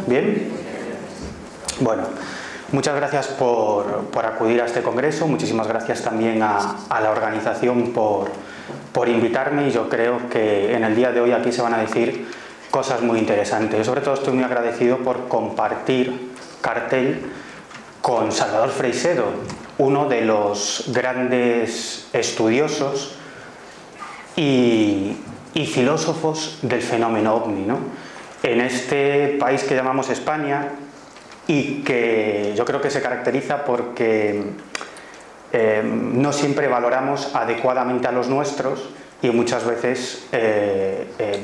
¿Bien? Bueno, muchas gracias por acudir a este congreso, muchísimas gracias también a la organización por invitarme, y yo creo que en el día de hoy aquí se van a decir cosas muy interesantes. Yo sobre todo estoy muy agradecido por compartir cartel con Salvador Freixedo, uno de los grandes estudiosos y filósofos del fenómeno ovni, ¿no? En este país que llamamos España, y que yo creo que se caracteriza porque no siempre valoramos adecuadamente a los nuestros y muchas veces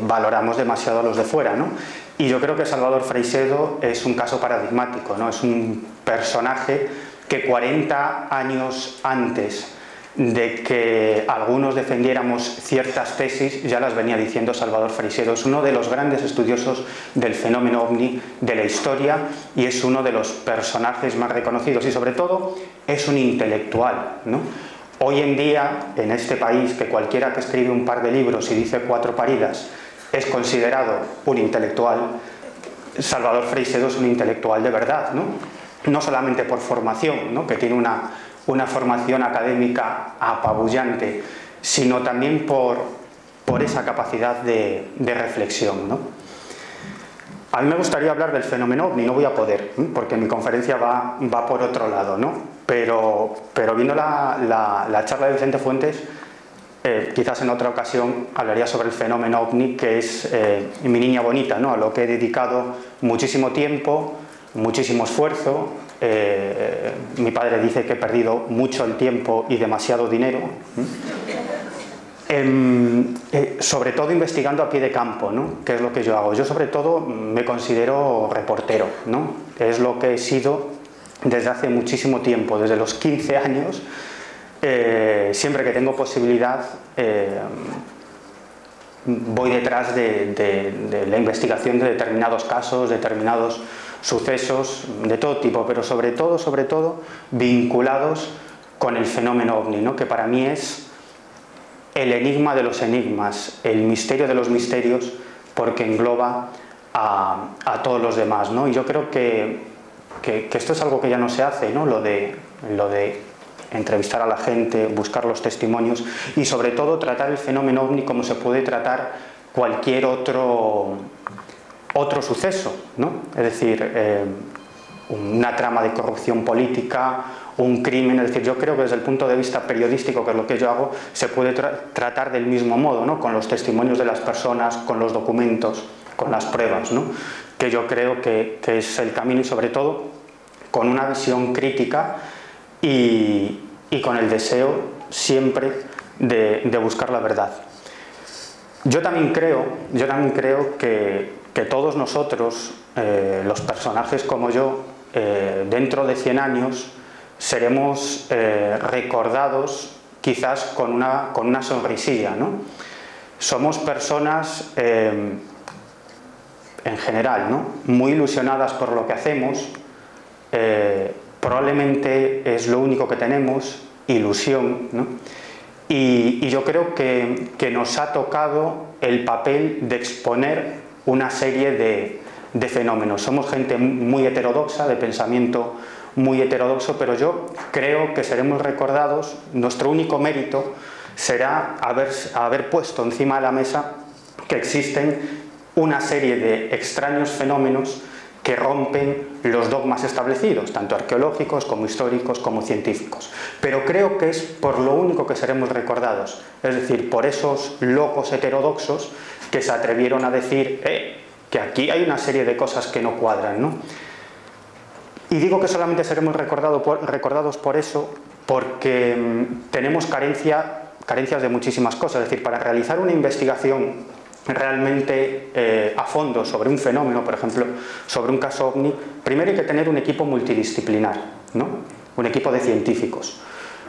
valoramos demasiado a los de fuera, ¿no? Y yo creo que Salvador Freixedo es un caso paradigmático, ¿no? Es un personaje que 40 años antes de que algunos defendiéramos ciertas tesis ya las venía diciendo Salvador Freixedo. Es uno de los grandes estudiosos del fenómeno ovni de la historia y es uno de los personajes más reconocidos, y sobre todo es un intelectual, ¿no? Hoy en día, en este país, que cualquiera que escribe un par de libros y dice 4 paridas es considerado un intelectual, Salvador Freixedo es un intelectual de verdad, ¿no? No solamente por formación, ¿no? Que tiene una formación académica apabullante, sino también por esa capacidad de reflexión, ¿no? A mí me gustaría hablar del fenómeno ovni, no voy a poder, porque mi conferencia va por otro lado, ¿no? Pero viendo la charla de Vicente Fuentes, quizás en otra ocasión hablaría sobre el fenómeno ovni, que es mi niña bonita, ¿no? A lo que he dedicado muchísimo tiempo, muchísimo esfuerzo. Mi padre dice que he perdido mucho el tiempo y demasiado dinero, sobre todo investigando a pie de campo, ¿no? Que es lo que yo hago. Yo sobre todo me considero reportero, ¿no? Es lo que he sido desde hace muchísimo tiempo, desde los 15 años. Siempre que tengo posibilidad voy detrás de la investigación de determinados casos, determinados sucesos de todo tipo, pero sobre todo vinculados con el fenómeno ovni, ¿no? Que para mí es el enigma de los enigmas, el misterio de los misterios, porque engloba a todos los demás, ¿no? Y yo creo que esto es algo que ya no se hace, ¿no? Lo de entrevistar a la gente, buscar los testimonios y sobre todo tratar el fenómeno ovni como se puede tratar cualquier otro suceso, ¿no? Es decir, una trama de corrupción política, un crimen. Es decir, yo creo que desde el punto de vista periodístico, que es lo que yo hago, se puede tratar del mismo modo, ¿no? Con los testimonios de las personas, con los documentos, con las pruebas, ¿no? Que yo creo que es el camino, y sobre todo con una visión crítica y con el deseo siempre de buscar la verdad. Yo también creo que todos nosotros, los personajes como yo, dentro de 100 años seremos recordados quizás con una sonrisilla, ¿no? Somos personas en general, ¿no? Muy ilusionadas por lo que hacemos, probablemente es lo único que tenemos, ilusión, ¿no? Y yo creo que nos ha tocado el papel de exponer una serie de fenómenos. Somos gente muy heterodoxa, de pensamiento muy heterodoxo, pero yo creo que seremos recordados, nuestro único mérito será haber puesto encima de la mesa que existen una serie de extraños fenómenos que rompen los dogmas establecidos, tanto arqueológicos como históricos como científicos. Pero creo que es por lo único que seremos recordados, es decir, por esos locos heterodoxos que se atrevieron a decir que aquí hay una serie de cosas que no cuadran, ¿no? Y digo que solamente seremos recordados por eso, porque tenemos carencias de muchísimas cosas. Es decir, para realizar una investigación realmente a fondo sobre un fenómeno, por ejemplo, sobre un caso ovni, primero hay que tener un equipo multidisciplinar, ¿no? Un equipo de científicos.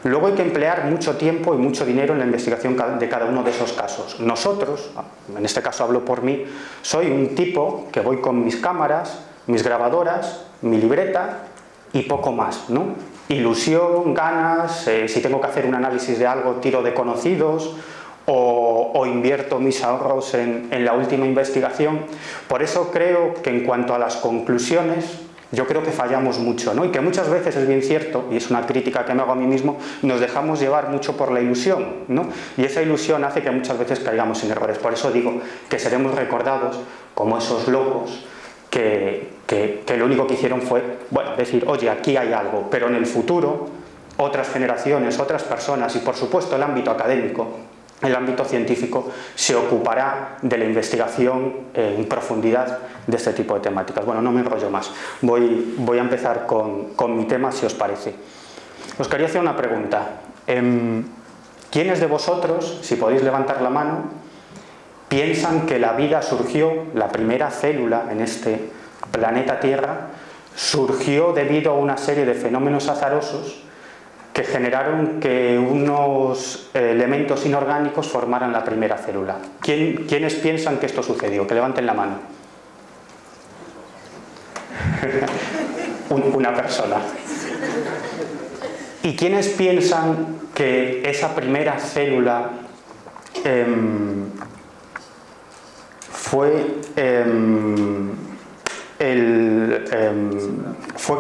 Luego hay que emplear mucho tiempo y mucho dinero en la investigación de cada uno de esos casos. Nosotros, en este caso hablo por mí, soy un tipo que voy con mis cámaras, mis grabadoras, mi libreta y poco más, ¿no? Ilusión, ganas, si tengo que hacer un análisis de algo, tiro de conocidos, o invierto mis ahorros en la última investigación. Por eso creo que en cuanto a las conclusiones, yo creo que fallamos mucho, ¿no? Y que muchas veces es bien cierto, y es una crítica que me hago a mí mismo, nos dejamos llevar mucho por la ilusión, ¿no? Y esa ilusión hace que muchas veces caigamos en errores. Por eso digo que seremos recordados como esos locos que lo único que hicieron fue, bueno, decir, oye, aquí hay algo, pero en el futuro otras generaciones, otras personas y por supuesto el ámbito académico, el ámbito científico se ocupará de la investigación en profundidad de este tipo de temáticas. Bueno, no me enrollo más. Voy a empezar con mi tema, si os parece. Os quería hacer una pregunta. ¿Quiénes de vosotros, si podéis levantar la mano, piensan que la vida surgió, la primera célula en este planeta Tierra, surgió debido a una serie de fenómenos azarosos que generaron que unos elementos inorgánicos formaran la primera célula? ¿Quiénes piensan que esto sucedió? Que levanten la mano. Una persona. ¿Y quiénes piensan que esa primera célula fue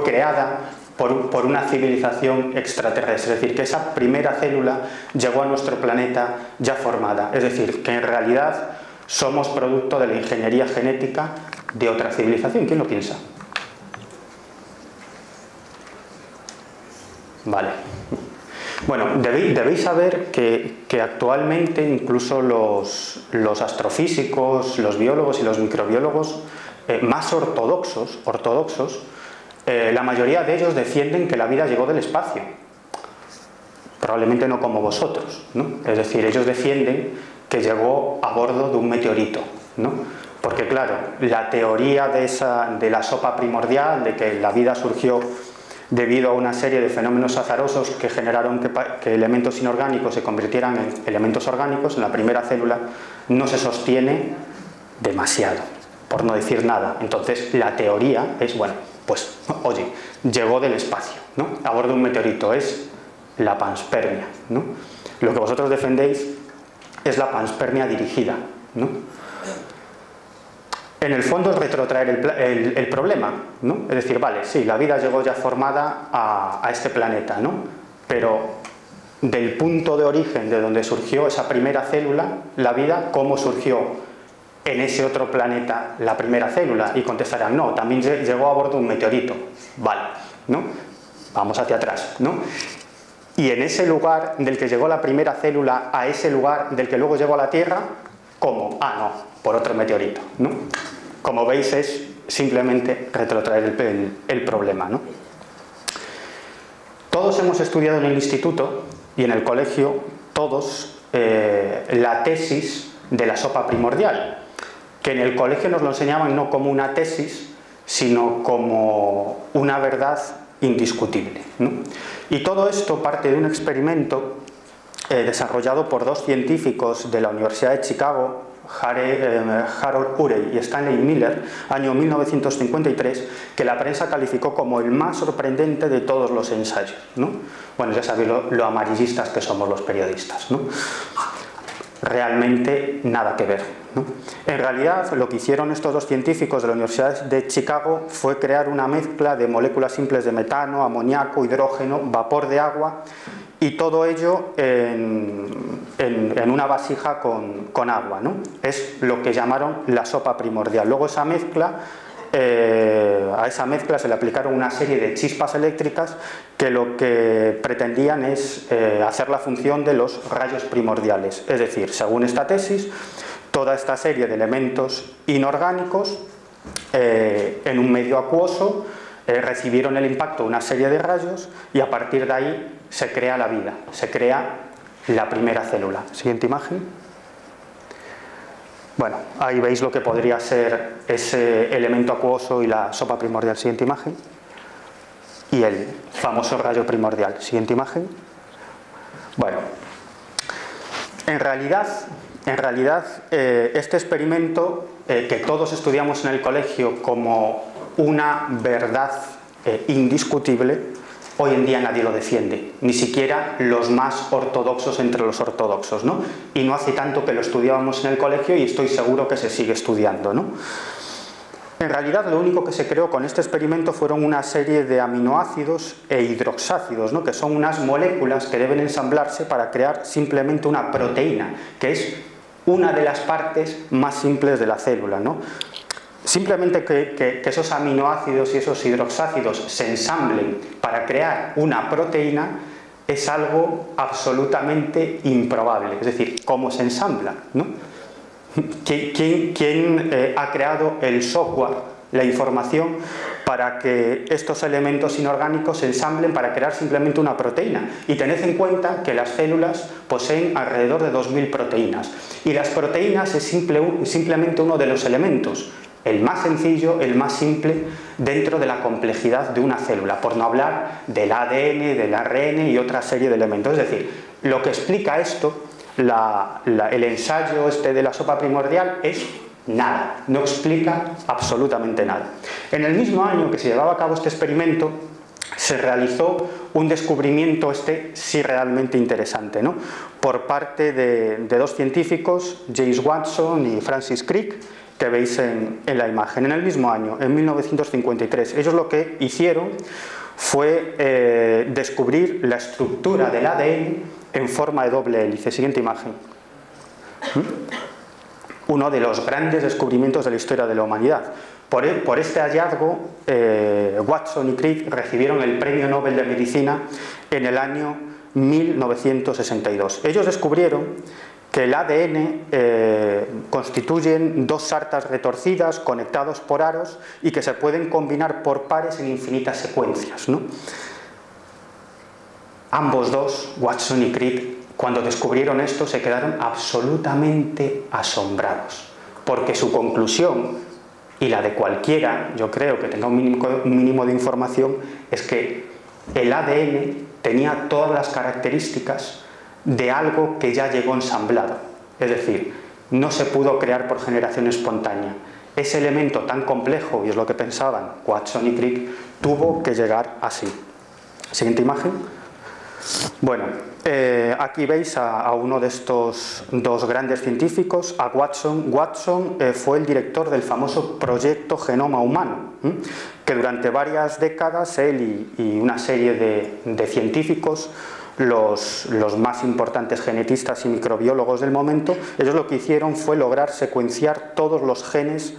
creada por una civilización extraterrestre? Es decir, que esa primera célula llegó a nuestro planeta ya formada. Es decir, que en realidad somos producto de la ingeniería genética de otra civilización. ¿Quién lo piensa? Vale. Bueno, debéis saber que actualmente incluso los astrofísicos, los biólogos y los microbiólogos más ortodoxos, la mayoría de ellos defienden que la vida llegó del espacio. Probablemente no como vosotros, ¿no? Es decir, ellos defienden que llegó a bordo de un meteorito, ¿no? Porque claro, la teoría de la sopa primordial, de que la vida surgió debido a una serie de fenómenos azarosos que generaron que elementos inorgánicos se convirtieran en elementos orgánicos en la primera célula, no se sostiene demasiado, por no decir nada. Entonces la teoría es, bueno, pues oye, llegó del espacio, ¿no? A bordo de un meteorito, es la panspermia, ¿no? Lo que vosotros defendéis es la panspermia dirigida, ¿no? En el fondo es retrotraer el problema, ¿no? Es decir, vale, sí, la vida llegó ya formada a este planeta, ¿no? Pero del punto de origen de donde surgió esa primera célula, la vida, ¿cómo surgió en ese otro planeta la primera célula? Y contestarán, no, también llegó a bordo de un meteorito. Vale, ¿no? Vamos hacia atrás, ¿no? Y en ese lugar del que llegó la primera célula a ese lugar del que luego llegó a la Tierra, ¿cómo? Ah, no, por otro meteorito, ¿no? Como veis, es simplemente retrotraer el problema, ¿no? Todos hemos estudiado en el instituto y en el colegio, todos, la tesis de la sopa primordial, que en el colegio nos lo enseñaban no como una tesis, sino como una verdad indiscutible, ¿no? Y todo esto parte de un experimento desarrollado por dos científicos de la Universidad de Chicago, Harold Urey y Stanley Miller, año 1953, que la prensa calificó como el más sorprendente de todos los ensayos, ¿no? Bueno, ya sabéis lo amarillistas que somos los periodistas, ¿no? Realmente nada que ver, ¿no? En realidad, lo que hicieron estos dos científicos de la Universidad de Chicago fue crear una mezcla de moléculas simples de metano, amoníaco, hidrógeno, vapor de agua, y todo ello en una vasija con agua, ¿no? Es lo que llamaron la sopa primordial. Luego esa mezcla, a esa mezcla se le aplicaron una serie de chispas eléctricas que lo que pretendían es hacer la función de los rayos primordiales. Es decir, según esta tesis, toda esta serie de elementos inorgánicos en un medio acuoso recibieron el impacto de una serie de rayos y a partir de ahí se crea la vida, se crea la primera célula. Siguiente imagen. Bueno, ahí veis lo que podría ser ese elemento acuoso y la sopa primordial. Siguiente imagen. Y el famoso rayo primordial. Siguiente imagen. Bueno, en realidad este experimento que todos estudiamos en el colegio como una verdad indiscutible, hoy en día nadie lo defiende, ni siquiera los más ortodoxos entre los ortodoxos, ¿no? Y no hace tanto que lo estudiábamos en el colegio y estoy seguro que se sigue estudiando, ¿no? En realidad lo único que se creó con este experimento fueron una serie de aminoácidos e hidroxácidos, ¿no? Que son unas moléculas que deben ensamblarse para crear simplemente una proteína, que es una de las partes más simples de la célula, ¿no? Simplemente que esos aminoácidos y esos hidroxácidos se ensamblen para crear una proteína es algo absolutamente improbable. Es decir, ¿cómo se ensambla, ¿no? ¿Quién ha creado el software, la información para que estos elementos inorgánicos se ensamblen para crear simplemente una proteína? Y tened en cuenta que las células poseen alrededor de 2000 proteínas y las proteínas es simplemente uno de los elementos, el más sencillo, el más simple dentro de la complejidad de una célula, por no hablar del ADN, del ARN y otra serie de elementos. Es decir, lo que explica esto, el ensayo de la sopa primordial, es nada, no explica absolutamente nada. En el mismo año que se llevaba a cabo este experimento, se realizó un descubrimiento sí realmente interesante, ¿no? Por parte de dos científicos, James Watson y Francis Crick, que veis en la imagen. En el mismo año, en 1953, ellos lo que hicieron fue descubrir la estructura del ADN en forma de doble hélice. Siguiente imagen. Uno de los grandes descubrimientos de la historia de la humanidad. Por este hallazgo, Watson y Crick recibieron el Premio Nobel de Medicina en el año 1962. Ellos descubrieron que el ADN constituyen dos sartas retorcidas conectados por aros y que se pueden combinar por pares en infinitas secuencias, ¿no? Ambos dos, Watson y Crick, cuando descubrieron esto se quedaron absolutamente asombrados, porque su conclusión, y la de cualquiera, yo creo que tenga un mínimo de información, es que el ADN tenía todas las características de algo que ya llegó ensamblado, es decir, no se pudo crear por generación espontánea. Ese elemento tan complejo, y es lo que pensaban Watson y Crick, tuvo que llegar así. Siguiente imagen. Bueno, aquí veis a uno de estos dos grandes científicos, a Watson. Watson fue el director del famoso proyecto Genoma Humano, que durante varias décadas él y una serie de científicos, los más importantes genetistas y microbiólogos del momento, ellos lo que hicieron fue lograr secuenciar todos los genes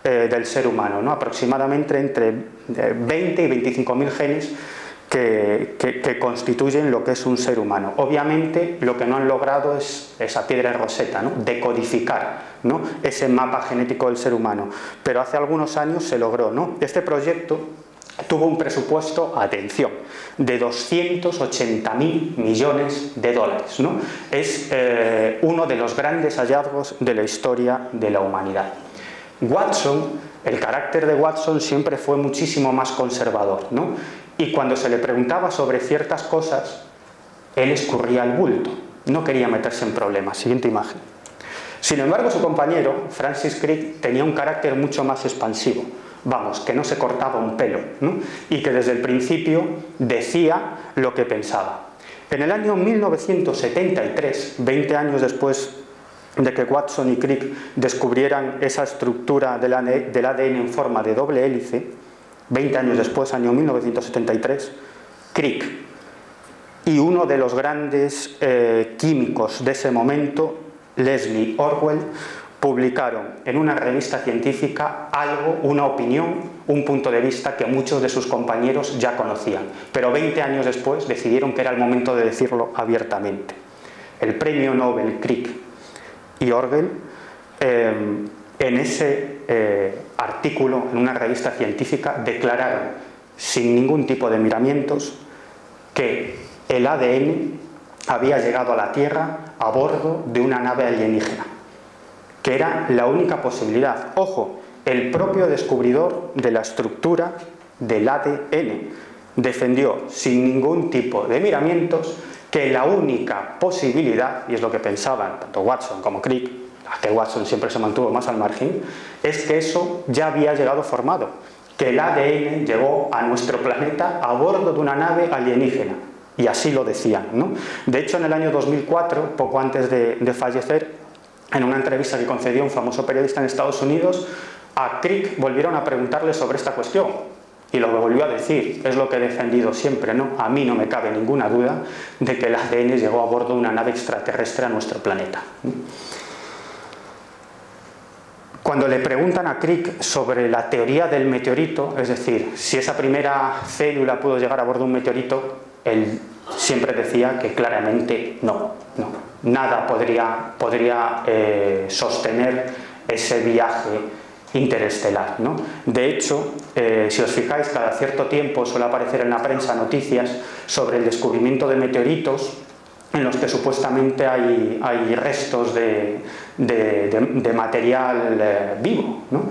del ser humano, ¿no? Aproximadamente entre 20 y 25.000 genes que constituyen lo que es un ser humano. Obviamente lo que no han logrado es esa piedra de Rosetta, ¿no? Decodificar, ¿no? Ese mapa genético del ser humano, pero hace algunos años se logró, ¿no? Este proyecto tuvo un presupuesto, atención, de 280.000 millones de dólares, ¿no? Es uno de los grandes hallazgos de la historia de la humanidad. Watson, el carácter de Watson siempre fue muchísimo más conservador, ¿no? Y cuando se le preguntaba sobre ciertas cosas, él escurría el bulto, no quería meterse en problemas. Siguiente imagen. Sin embargo, su compañero, Francis Crick, tenía un carácter mucho más expansivo. Vamos, que no se cortaba un pelo, ¿no? Y que desde el principio decía lo que pensaba. En el año 1973, 20 años después de que Watson y Crick descubrieran esa estructura del ADN en forma de doble hélice, 20 años después, año 1973, Crick y uno de los grandes químicos de ese momento, Leslie Orwell, publicaron en una revista científica algo, una opinión, un punto de vista que muchos de sus compañeros ya conocían, pero 20 años después decidieron que era el momento de decirlo abiertamente. El premio Nobel Crick y Orwell, en ese artículo, en una revista científica, declararon sin ningún tipo de miramientos que el ADN había llegado a la Tierra a bordo de una nave alienígena, que era la única posibilidad. Ojo, el propio descubridor de la estructura del ADN defendió sin ningún tipo de miramientos que la única posibilidad, y es lo que pensaban tanto Watson como Crick, a que Watson siempre se mantuvo más al margen, es que eso ya había llegado formado, que el ADN llegó a nuestro planeta a bordo de una nave alienígena. Y así lo decían, ¿no? De hecho, en el año 2004, poco antes de fallecer, en una entrevista que concedió un famoso periodista en Estados Unidos, a Crick volvieron a preguntarle sobre esta cuestión. Y lo volvió a decir, es lo que he defendido siempre, ¿no? A mí no me cabe ninguna duda de que el ADN llegó a bordo de una nave extraterrestre a nuestro planeta. Cuando le preguntan a Crick sobre la teoría del meteorito, es decir, si esa primera célula pudo llegar a bordo de un meteorito, él siempre decía que claramente no. Nada podría sostener ese viaje interestelar, ¿no? De hecho, si os fijáis, cada cierto tiempo suele aparecer en la prensa noticias sobre el descubrimiento de meteoritos en los que supuestamente hay restos de material vivo, ¿no?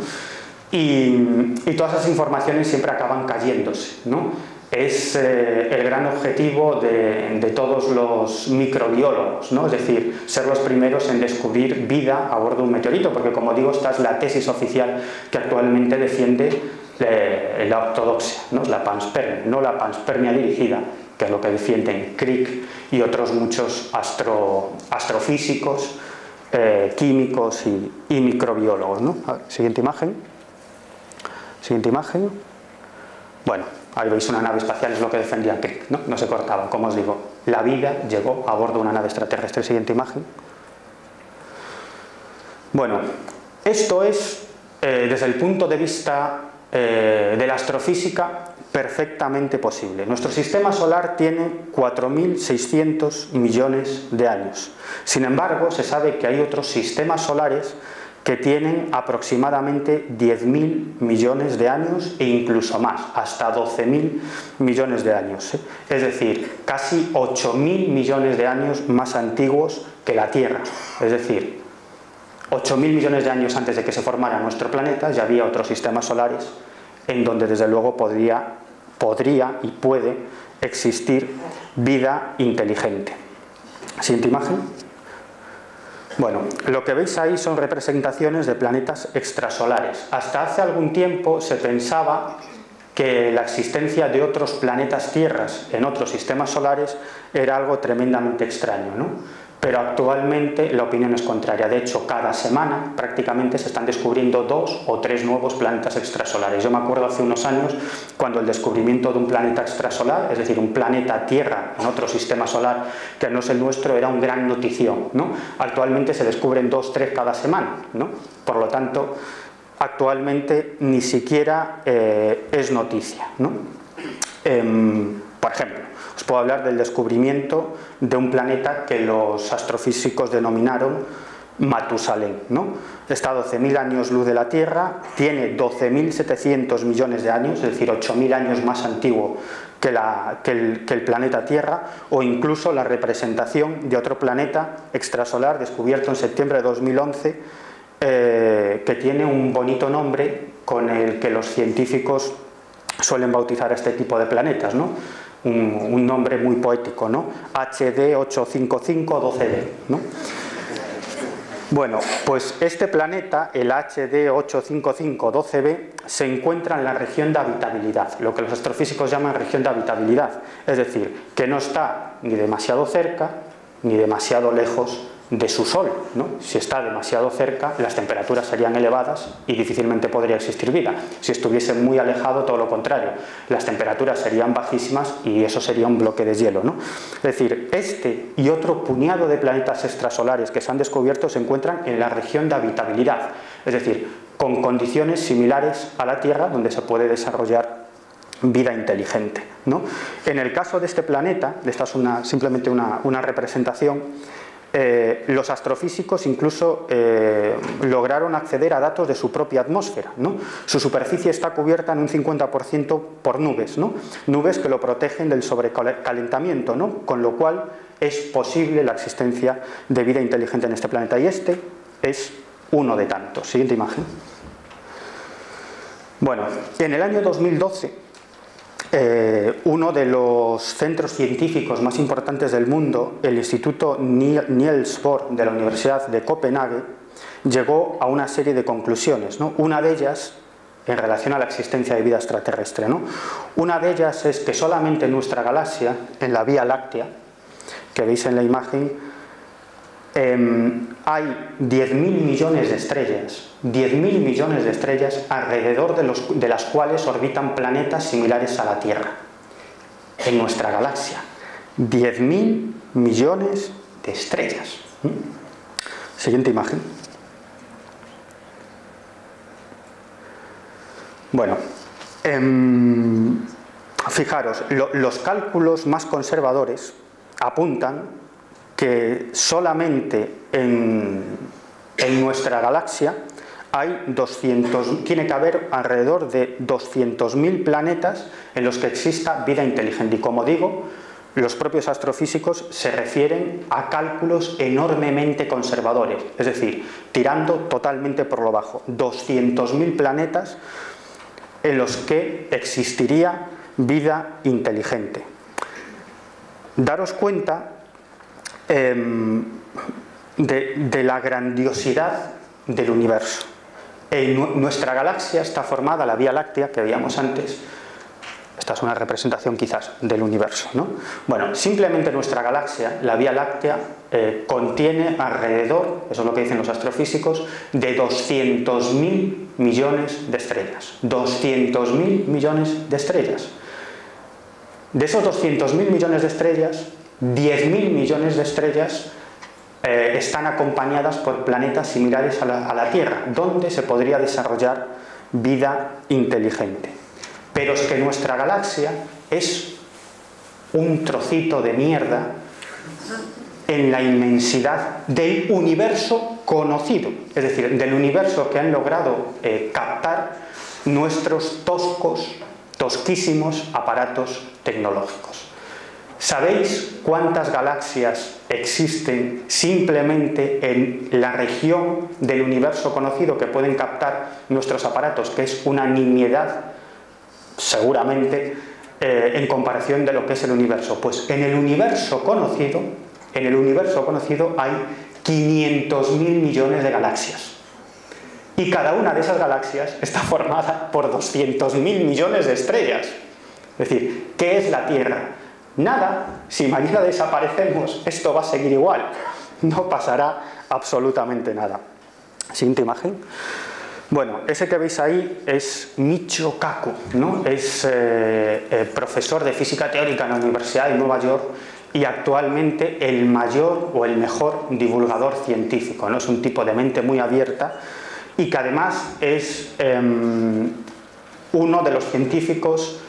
Y todas esas informaciones siempre acaban cayéndose, ¿no? Es el gran objetivo de todos los microbiólogos, ¿no? Es decir, ser los primeros en descubrir vida a bordo de un meteorito, porque, como digo, esta es la tesis oficial que actualmente defiende la ortodoxia, ¿no? Es la panspermia, no la panspermia dirigida, que es lo que defienden Crick y otros muchos astrofísicos, químicos y microbiólogos, ¿no? A ver, siguiente imagen. Siguiente imagen. Bueno, ahí veis una nave espacial, es lo que defendía Crick, ¿no? No se cortaba, como os digo. La vida llegó a bordo de una nave extraterrestre. Siguiente imagen. Bueno, esto es, desde el punto de vista de la astrofísica, perfectamente posible. Nuestro sistema solar tiene 4.600 millones de años. Sin embargo, se sabe que hay otros sistemas solares que tienen aproximadamente 10.000 millones de años e incluso más, hasta 12.000 millones de años. Es decir, casi 8.000 millones de años más antiguos que la Tierra. Es decir, 8.000 millones de años antes de que se formara nuestro planeta ya había otros sistemas solares en donde desde luego podría y puede existir vida inteligente. Siguiente imagen. Bueno, lo que veis ahí son representaciones de planetas extrasolares. Hasta hace algún tiempo se pensaba que la existencia de otros planetas tierras en otros sistemas solares era algo tremendamente extraño, ¿no? Pero actualmente la opinión es contraria. De hecho, cada semana prácticamente se están descubriendo 2 o 3 nuevos planetas extrasolares. Yo me acuerdo hace unos años cuando el descubrimiento de un planeta extrasolar, es decir, un planeta Tierra en otro sistema solar que no es el nuestro, era un gran notición, ¿no? Actualmente se descubren 2 o 3 cada semana, ¿no? Por lo tanto, actualmente ni siquiera es noticia, ¿no? Por ejemplo, os puedo hablar del descubrimiento de un planeta que los astrofísicos denominaron Matusalén, ¿no? Está a 12.000 años luz de la Tierra, tiene 12.700 millones de años, es decir, 8.000 años más antiguo que el planeta Tierra, o incluso la representación de otro planeta extrasolar descubierto en septiembre de 2011, que tiene un bonito nombre con el que los científicos suelen bautizar a este tipo de planetas, ¿no? Un nombre muy poético, ¿no? HD 85512b, ¿no? Bueno, pues este planeta, el HD 85512b, se encuentra en la región de habitabilidad, lo que los astrofísicos llaman región de habitabilidad, es decir, que no está ni demasiado cerca ni demasiado lejos de su Sol, ¿no? Si está demasiado cerca, las temperaturas serían elevadas y difícilmente podría existir vida. Si estuviese muy alejado, todo lo contrario, las temperaturas serían bajísimas y eso sería un bloque de hielo, ¿no? Es decir, este y otro puñado de planetas extrasolares que se han descubierto se encuentran en la región de habitabilidad, es decir, con condiciones similares a la Tierra, donde se puede desarrollar vida inteligente, ¿no? En el caso de este planeta, esta es simplemente una representación. Los astrofísicos incluso lograron acceder a datos de su propia atmósfera, ¿no? Su superficie está cubierta en un 50% por nubes, ¿no? Nubes que lo protegen del sobrecalentamiento, ¿no? Con lo cual es posible la existencia de vida inteligente en este planeta, y este es uno de tantos. Siguiente imagen. Bueno, en el año 2012 uno de los centros científicos más importantes del mundo, el Instituto Niels Bohr de la Universidad de Copenhague, llegó a una serie de conclusiones, ¿no? Una de ellas en relación a la existencia de vida extraterrestre, ¿no? Una de ellas es que solamente en nuestra galaxia, en la Vía Láctea, que veis en la imagen, hay 10.000 millones de estrellas, 10.000 millones de estrellas alrededor de las cuales orbitan planetas similares a la Tierra. En nuestra galaxia, 10.000 millones de estrellas. Siguiente imagen. Bueno, fijaros, los cálculos más conservadores apuntan que solamente en nuestra galaxia hay tiene que haber alrededor de 200.000 planetas en los que exista vida inteligente. Y como digo, los propios astrofísicos se refieren a cálculos enormemente conservadores, es decir, tirando totalmente por lo bajo. 200.000 planetas en los que existiría vida inteligente. Daros cuenta de la grandiosidad del universo. Nuestra galaxia está formada, la Vía Láctea que veíamos antes, esta es una representación quizás del universo, ¿no? Bueno, simplemente nuestra galaxia, la Vía Láctea, contiene alrededor, eso es lo que dicen los astrofísicos, de 200.000 millones de estrellas. 200.000 millones de estrellas. De esos 200.000 millones de estrellas, 10.000 millones de estrellas están acompañadas por planetas similares a la Tierra, donde se podría desarrollar vida inteligente. Pero es que nuestra galaxia es un trocito de mierda en la inmensidad del universo conocido, es decir, del universo que han logrado captar nuestros tosquísimos aparatos tecnológicos. ¿Sabéis cuántas galaxias existen simplemente en la región del universo conocido que pueden captar nuestros aparatos? Que es una nimiedad, seguramente, en comparación de lo que es el universo. Pues en el universo conocido hay 500.000 millones de galaxias. Y cada una de esas galaxias está formada por 200.000 millones de estrellas. Es decir, ¿qué es la Tierra? Nada. Si mañana desaparecemos, esto va a seguir igual. No pasará absolutamente nada. Siguiente imagen. Bueno, ese que veis ahí es Michio Kaku, ¿no? Es profesor de física teórica en la Universidad de Nueva York y actualmente el mayor o el mejor divulgador científico, ¿no? Es un tipo de mente muy abierta y que además es uno de los científicos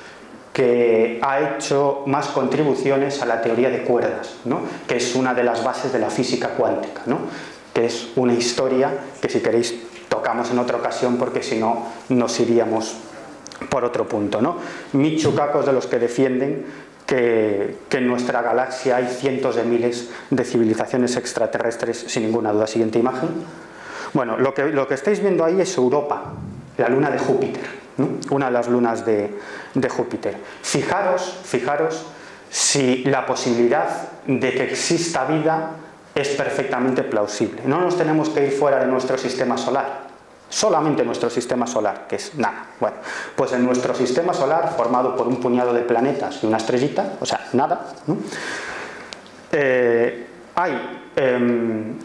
que ha hecho más contribuciones a la teoría de cuerdas, ¿no? Que es una de las bases de la física cuántica, ¿no? Que es una historia que, si queréis, tocamos en otra ocasión, porque si no nos iríamos por otro punto, ¿no? Michio Kaku es de los que defienden que en nuestra galaxia hay cientos de miles de civilizaciones extraterrestres, sin ninguna duda. Siguiente imagen. Bueno, lo que estáis viendo ahí es Europa, la luna de Júpiter, ¿no? Una de las lunas de Júpiter. Fijaros si la posibilidad de que exista vida es perfectamente plausible. No nos tenemos que ir fuera de nuestro sistema solar, solamente nuestro sistema solar, que es nada. Bueno, pues en nuestro sistema solar, formado por un puñado de planetas y una estrellita, o sea, nada, ¿no? Hay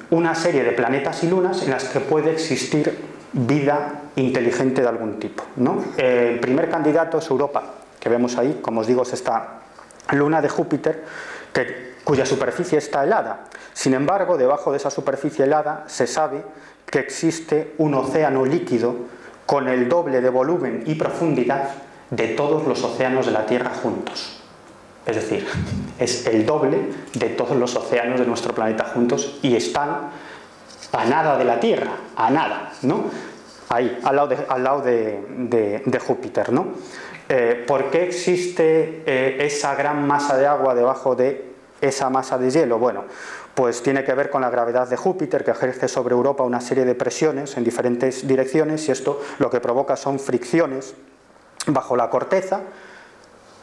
una serie de planetas y lunas en las que puede existir vida inteligente de algún tipo, ¿no? El primer candidato es Europa, que vemos ahí, como os digo, es esta luna de Júpiter, cuya superficie está helada. Sin embargo, debajo de esa superficie helada se sabe que existe un océano líquido con el doble de volumen y profundidad de todos los océanos de la Tierra juntos. Es decir, es el doble de todos los océanos de nuestro planeta juntos y están a nada de la Tierra, a nada, ¿no? Ahí, al lado de Júpiter, ¿no? ¿Por qué existe esa gran masa de agua debajo de esa masa de hielo? Bueno, pues tiene que ver con la gravedad de Júpiter, que ejerce sobre Europa una serie de presiones en diferentes direcciones, y esto lo que provoca son fricciones bajo la corteza,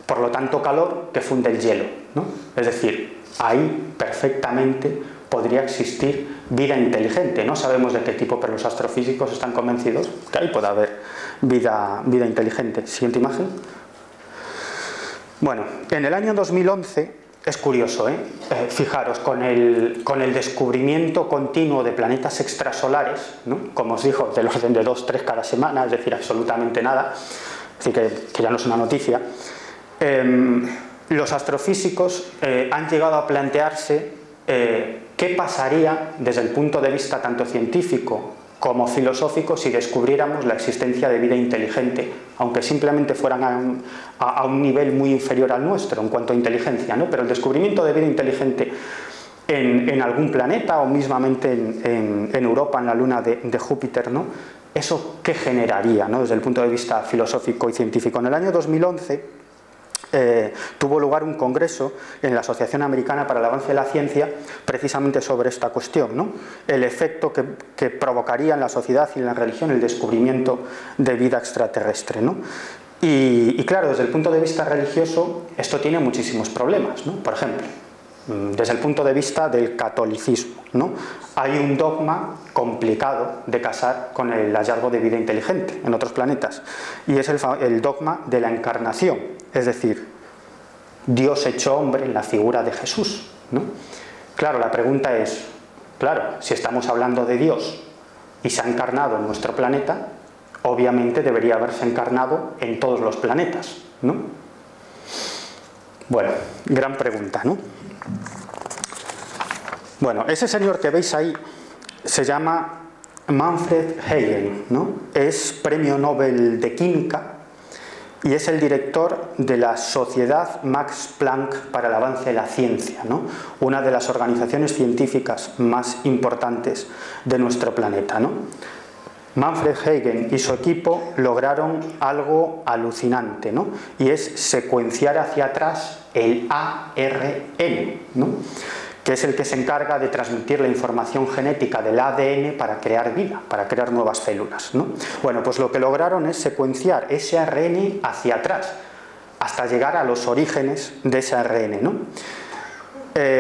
por lo tanto calor que funde el hielo, ¿no? Es decir, ahí perfectamente podría existir vida inteligente. No sabemos de qué tipo, pero los astrofísicos están convencidos que ahí puede haber vida inteligente. Siguiente imagen. Bueno, en el año 2011, es curioso, fijaros, con el descubrimiento continuo de planetas extrasolares, ¿no? Como os digo, del orden de 2, 3 cada semana, es decir, absolutamente nada, así que ya no es una noticia, los astrofísicos han llegado a plantearse qué pasaría desde el punto de vista tanto científico como filosófico si descubriéramos la existencia de vida inteligente, aunque simplemente fueran a un nivel muy inferior al nuestro en cuanto a inteligencia, ¿no? Pero el descubrimiento de vida inteligente en algún planeta o mismamente en Europa, en la luna de Júpiter, ¿no? ¿Eso qué generaría, ¿no? Desde el punto de vista filosófico y científico? En el año 2011 tuvo lugar un congreso en la Asociación Americana para el Avance de la Ciencia precisamente sobre esta cuestión, ¿no? El efecto que provocaría en la sociedad y en la religión el descubrimiento de vida extraterrestre, ¿no? Y claro, desde el punto de vista religioso esto tiene muchísimos problemas, ¿no? Por ejemplo, desde el punto de vista del catolicismo, ¿no? Hay un dogma complicado de casar con el hallazgo de vida inteligente en otros planetas, y es el dogma de la encarnación, es decir, Dios hecho hombre en la figura de Jesús, ¿no? Claro, la pregunta es, claro, si estamos hablando de Dios y se ha encarnado en nuestro planeta, obviamente debería haberse encarnado en todos los planetas, ¿no? Bueno, gran pregunta, ¿no? Bueno, ese señor que veis ahí se llama Manfred Eigen, ¿no? Es premio Nobel de Química y es el director de la Sociedad Max Planck para el Avance de la Ciencia, ¿no? Una de las organizaciones científicas más importantes de nuestro planeta, ¿no? Manfred Eigen y su equipo lograron algo alucinante, ¿no? Y es secuenciar hacia atrás el ARN, ¿no? Que es el que se encarga de transmitir la información genética del ADN para crear vida, para crear nuevas células, ¿no? Bueno, pues lo que lograron es secuenciar ese ARN hacia atrás, hasta llegar a los orígenes de ese ARN, ¿no?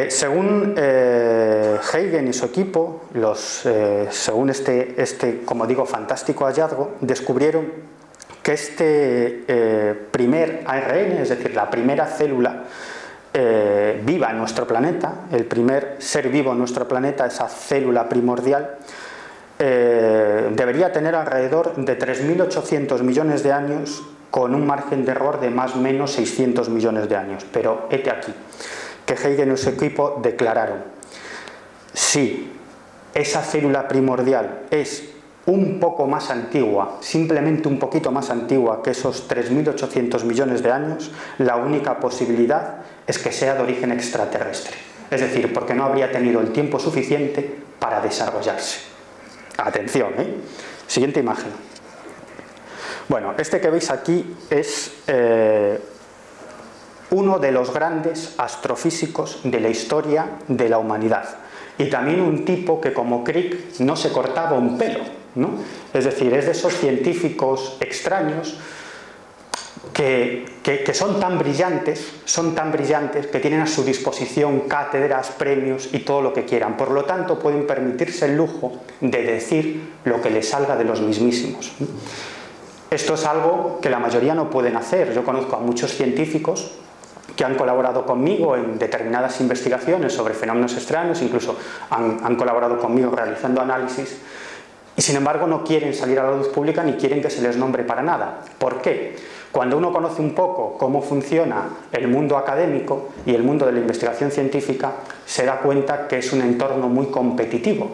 Según Eigen y su equipo, según este, como digo, fantástico hallazgo, descubrieron que este primer ARN, es decir, la primera célula viva en nuestro planeta, el primer ser vivo en nuestro planeta, esa célula primordial, debería tener alrededor de 3.800 millones de años, con un margen de error de más o menos 600 millones de años. Pero hete aquí, que Eigen y su equipo declararon: si esa célula primordial es un poco más antigua, simplemente un poquito más antigua que esos 3.800 millones de años, la única posibilidad es que sea de origen extraterrestre. Es decir, porque no habría tenido el tiempo suficiente para desarrollarse. Atención, ¿eh? Siguiente imagen. Bueno, este que veis aquí es uno de los grandes astrofísicos de la historia de la humanidad. Y también un tipo que, como Crick, no se cortaba un pelo, ¿no? Es decir, es de esos científicos extraños que son tan brillantes que tienen a su disposición cátedras, premios y todo lo que quieran. Por lo tanto, pueden permitirse el lujo de decir lo que les salga de los mismísimos. Esto es algo que la mayoría no pueden hacer. Yo conozco a muchos científicos que han colaborado conmigo en determinadas investigaciones sobre fenómenos extraños, incluso han colaborado conmigo realizando análisis, y sin embargo no quieren salir a la luz pública ni quieren que se les nombre para nada. ¿Por qué? Cuando uno conoce un poco cómo funciona el mundo académico y el mundo de la investigación científica, se da cuenta que es un entorno muy competitivo.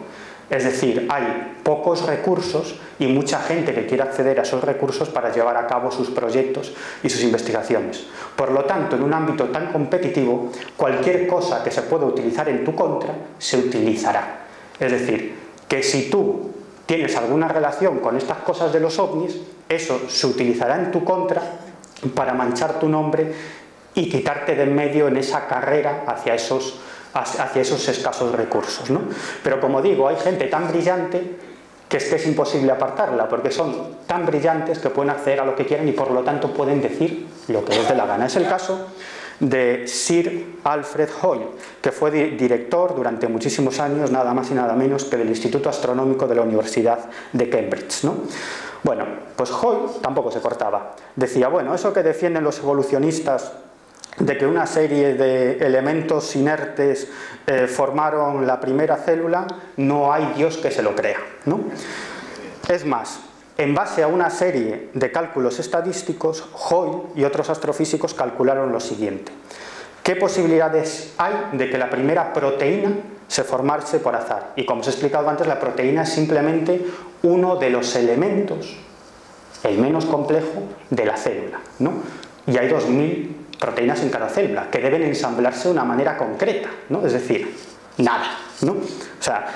Es decir, hay pocos recursos y mucha gente que quiere acceder a esos recursos para llevar a cabo sus proyectos y sus investigaciones. Por lo tanto, en un ámbito tan competitivo, cualquier cosa que se pueda utilizar en tu contra, se utilizará. Es decir, que si tú tienes alguna relación con estas cosas de los ovnis, eso se utilizará en tu contra para manchar tu nombre y quitarte de en medio en esa carrera hacia esos escasos recursos, ¿no? Pero como digo, hay gente tan brillante que es imposible apartarla, porque son tan brillantes que pueden acceder a lo que quieran y por lo tanto pueden decir lo que les dé la gana. Es el caso de Sir Alfred Hoyle, que fue director durante muchísimos años, nada más y nada menos que del Instituto Astronómico de la Universidad de Cambridge, ¿no? Bueno, pues Hoyle tampoco se cortaba. Decía, bueno, eso que defienden los evolucionistas de que una serie de elementos inertes formaron la primera célula, no hay Dios que se lo crea, ¿no? Es más, en base a una serie de cálculos estadísticos, Hoyle y otros astrofísicos calcularon lo siguiente: ¿qué posibilidades hay de que la primera proteína se formase por azar? Y como os he explicado antes, la proteína es simplemente uno de los elementos, el menos complejo, de la célula, ¿no? Y hay 2000 proteínas en cada célula, que deben ensamblarse de una manera concreta, ¿no? Es decir, nada, ¿no? O sea,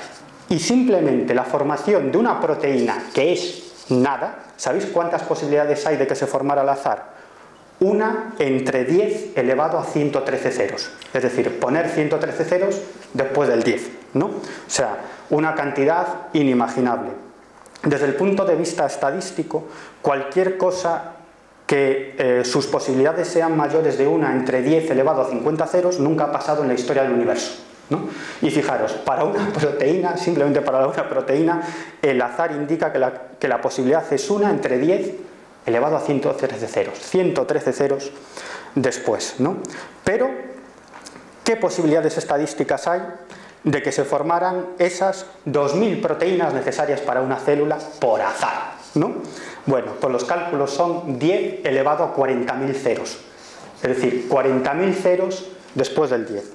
y simplemente la formación de una proteína que es nada, ¿sabéis cuántas posibilidades hay de que se formara al azar? 1 entre 10 elevado a 113 ceros. Es decir, poner 113 ceros después del 10, ¿no? O sea, una cantidad inimaginable. Desde el punto de vista estadístico, cualquier cosa que sus posibilidades sean mayores de 1 entre 10 elevado a 50 ceros nunca ha pasado en la historia del universo, ¿no? Y fijaros, para una proteína, simplemente para una proteína, el azar indica que la posibilidad es 1 entre 10 elevado a 113 ceros, 113 ceros después, ¿no? Pero, ¿qué posibilidades estadísticas hay de que se formaran esas 2000 proteínas necesarias para una célula por azar, ¿no? Bueno, pues los cálculos son 10 elevado a 40.000 ceros, es decir, 40.000 ceros después del 10.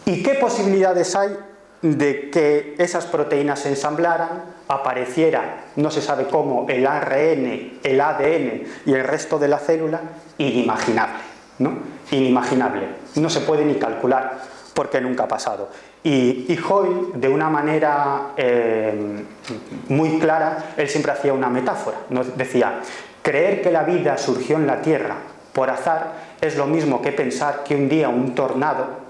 ¿Y qué posibilidades hay de que esas proteínas se ensamblaran, apareciera, no se sabe cómo, el ARN, el ADN y el resto de la célula? Inimaginable, ¿no? Inimaginable, no se puede ni calcular porque nunca ha pasado. Y Hoyle, de una manera muy clara, él siempre hacía una metáfora, nos decía, creer que la vida surgió en la Tierra por azar es lo mismo que pensar que un día un tornado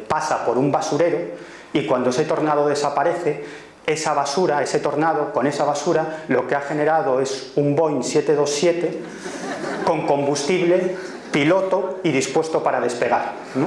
pasa por un basurero y cuando ese tornado desaparece, esa basura, ese tornado con esa basura, lo que ha generado es un Boeing 727 con combustible, piloto y dispuesto para despegar, ¿no?